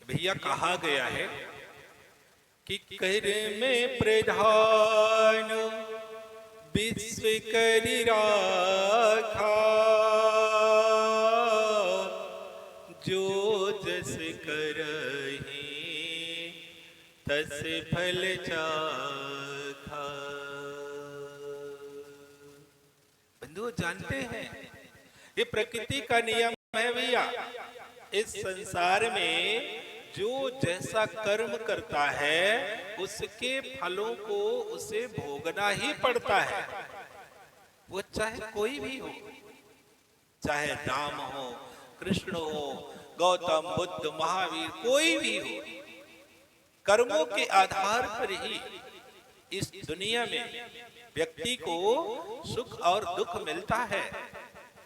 भैया कहा गया है कि कर में प्रधान विश्व करि राखा, जो जस करहि तस फल चाखा। बंधुओं जानते हैं ये प्रकृति का नियम है भैया। इस संसार में जो जैसा कर्म करता है उसके फलों को उसे भोगना ही पड़ता है। वो चाहे कोई भी हो, चाहे राम हो, कृष्ण हो, गौतम बुद्ध, महावीर, कोई भी हो, कर्मों के आधार पर ही इस दुनिया में व्यक्ति को सुख और दुख मिलता है।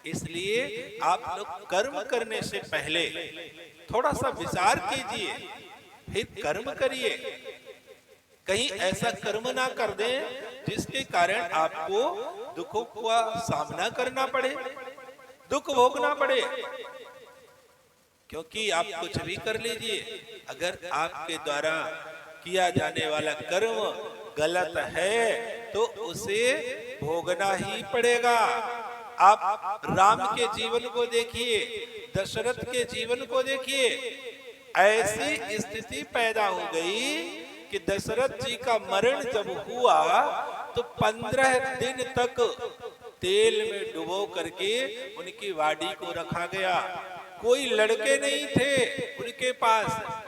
इसलिए आप लोग कर्म करने से पहले थोड़ा सा विचार कीजिए, फिर कर्म करिए। कहीं ऐसा कर्म ना कर दें जिसके कारण आपको दुखों का सामना करना पड़े, दुख भोगना पड़े। क्योंकि आप कुछ भी कर लीजिए, अगर आपके द्वारा किया जाने वाला कर्म गलत है तो उसे भोगना ही पड़ेगा। आप राम के जीवन को देखिए, दशरथ के जीवन को देखिए। ऐसी स्थिति पैदा हो गई कि दशरथ जी का मरण जब हुआ तो 15 दिन तक तेल में डुबो करके उनकी वाडी को रखा गया। कोई लड़के नहीं थे उनके पास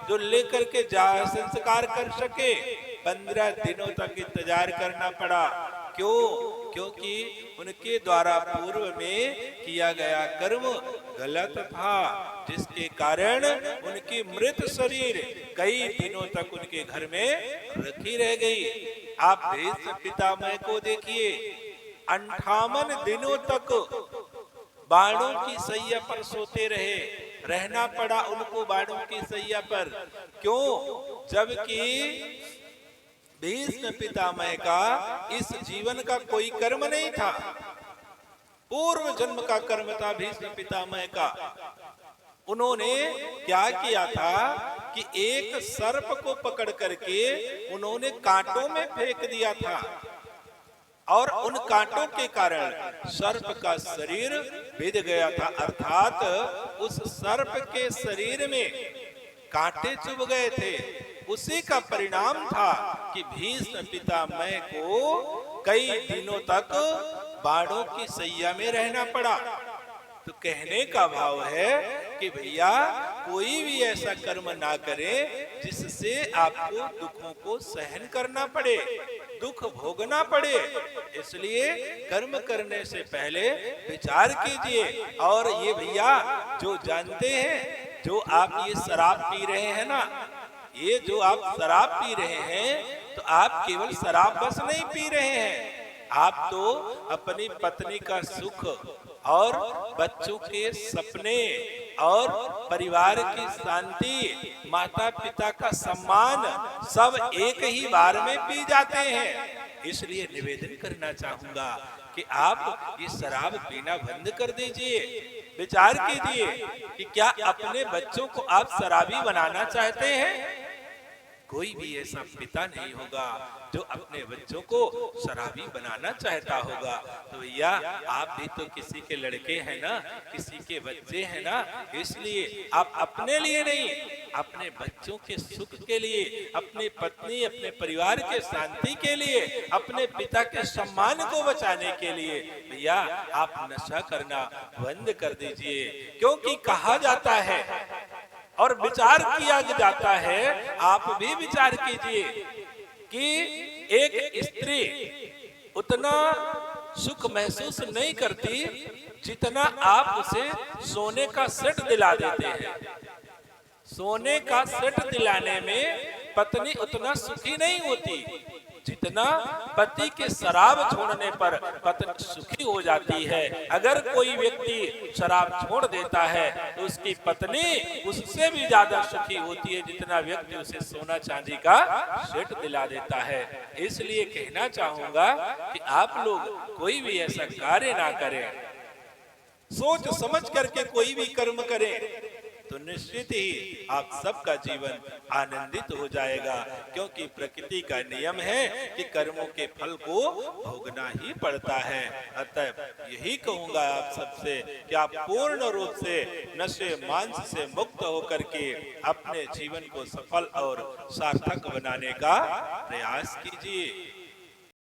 जो लेकर के जा संस्कार कर सके। 15 दिनों तक इंतजार करना पड़ा। क्यों? क्योंकि उनके द्वारा पूर्व में किया गया कर्म गलत था, जिसके कारण उनकी मृत शरीर कई दिनों तक उनके घर में रखी रह गई। आप भीष्म पितामह को देखिए, 58 दिनों तक बाणों की सैया पर सोते रहे, रहना पड़ा उनको बाणों की सैया पर। क्यों? जबकि भीष्म पितामह का इस जीवन का कोई कर्म नहीं था, पूर्व जन्म का कर्म था भीष्म पितामह का। उन्होंने क्या किया था कि एक सर्प को पकड़ करके उन्होंने कांटों में फेंक दिया था और उन कांटों के कारण सर्प का शरीर बिध गया था। अर्थात उस सर्प के शरीर में कांटे चुभ गए थे। उसी का परिणाम था कि भीष्म पितामह को कई दिनों तक बाणों की सैया में रहना पड़ा। तो कहने का भाव है कि भैया कोई भी ऐसा कर्म ना करे जिससे आपको दुखों को सहन करना पड़े, दुख भोगना पड़े। इसलिए कर्म करने से पहले विचार कीजिए। और ये भैया जो जानते हैं, जो आप ये शराब पी रहे हैं ना, ये जो आप शराब पी रहे हैं तो आप केवल शराब बस नहीं पी रहे हैं, आप तो अपनी पत्नी का सुख और बच्चों के सपने और परिवार की शांति, माता पिता का सम्मान सब एक ही बार में पी जाते हैं। इसलिए निवेदन करना चाहूंगा कि आप ये शराब पीना बंद कर दीजिए। विचार कीजिए कि क्या अपने बच्चों को आप शराबी बनाना चाहते हैं? कोई भी ऐसा पिता नहीं होगा जो अपने बच्चों को शराबी बनाना चाहता होगा। तो भैया आप भी तो किसी के लड़के हैं ना, किसी के बच्चे हैं ना, इसलिए आप अपने लिए नहीं, अपने बच्चों के सुख के लिए, अपनी पत्नी, अपने परिवार के शांति के लिए, अपने पिता के सम्मान को बचाने के लिए भैया आप नशा करना बंद कर दीजिए। क्योंकि कहा जाता है और विचार किया जाता है, आप भी विचार कीजिए कि एक स्त्री उतना सुख महसूस नहीं करती जितना आप उसे सोने का सेट दिला देते हैं। सोने का सेट दिलाने में पत्नी उतना सुखी नहीं होती जितना पति के शराब छोड़ने पर पत्नी सुखी हो जाती है। अगर कोई व्यक्ति शराब छोड़ देता है तो उसकी पत्नी उससे भी ज्यादा सुखी होती है जितना व्यक्ति उसे सोना चांदी का सेट दिला देता है। इसलिए कहना चाहूंगा कि आप लोग कोई भी ऐसा कार्य ना करें, सोच समझ करके कोई भी कर्म करें तो सुनिश्चित ही आप सबका जीवन आनंदित हो जाएगा, क्योंकि प्रकृति का नियम है कि कर्मों के फल को भोगना ही पड़ता है। अतः यही कहूंगा आप सबसे कि आप पूर्ण रूप से नशे मांस से मुक्त होकर के अपने जीवन को सफल और सार्थक बनाने का प्रयास कीजिए।